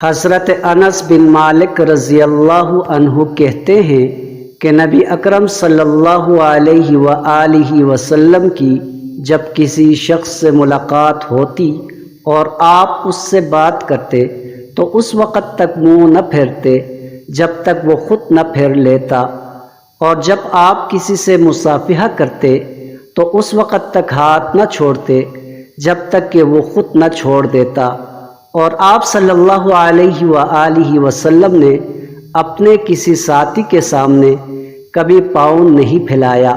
حضرت انس بن مالک رضی اللہ عنہ کہتے ہیں کہ نبی اکرم صلی اللہ علیہ وآلہ وسلم کی جب کسی شخص سے ملاقات ہوتی اور آپ اس سے بات کرتے تو اس وقت تک منہ نہ پھیرتے جب تک وہ خود نہ پھیر لیتا، اور جب آپ کسی سے مصافحہ کرتے تو اس وقت تک ہاتھ نہ چھوڑتے جب تک کہ وہ خود نہ چھوڑ دیتا، اور آپ صلی اللہ علیہ وآلہ وسلم نے اپنے کسی ساتھی کے سامنے کبھی پاؤں نہیں پھیلایا۔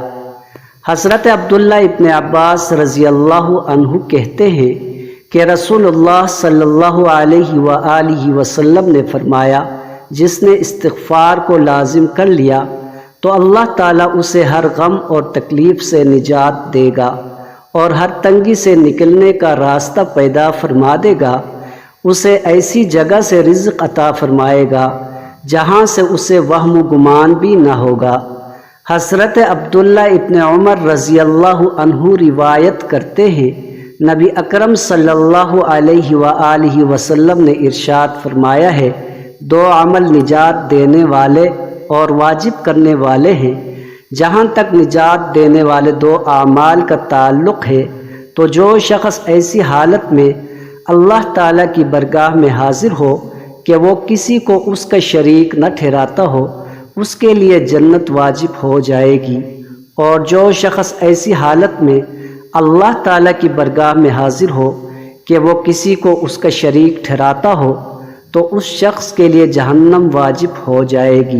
حضرت عبداللہ ابن عباس رضی اللہ عنہ کہتے ہیں کہ رسول اللہ صلی اللہ علیہ وآلہ وسلم نے فرمایا، جس نے استغفار کو لازم کر لیا تو اللہ تعالیٰ اسے ہر غم اور تکلیف سے نجات دے گا اور ہر تنگی سے نکلنے کا راستہ پیدا فرما دے گا، اسے ایسی جگہ سے رزق عطا فرمائے گا جہاں سے اسے وہم و گمان بھی نہ ہوگا۔ حضرت عبداللہ ابن عمر رضی اللہ عنہ روایت کرتے ہیں، نبی اکرم صلی اللہ علیہ وآلہ وسلم نے ارشاد فرمایا ہے، دو عمل نجات دینے والے اور واجب کرنے والے ہیں۔ جہاں تک نجات دینے والے دو اعمال کا تعلق ہے تو جو شخص ایسی حالت میں اللہ تعالیٰ کی بارگاہ میں حاضر ہو کہ وہ کسی کو اس کا شریک نہ ٹھہراتا ہو، اس کے لیے جنت واجب ہو جائے گی، اور جو شخص ایسی حالت میں اللہ تعالیٰ کی بارگاہ میں حاضر ہو کہ وہ کسی کو اس کا شریک ٹھہراتا ہو تو اس شخص کے لیے جہنم واجب ہو جائے گی۔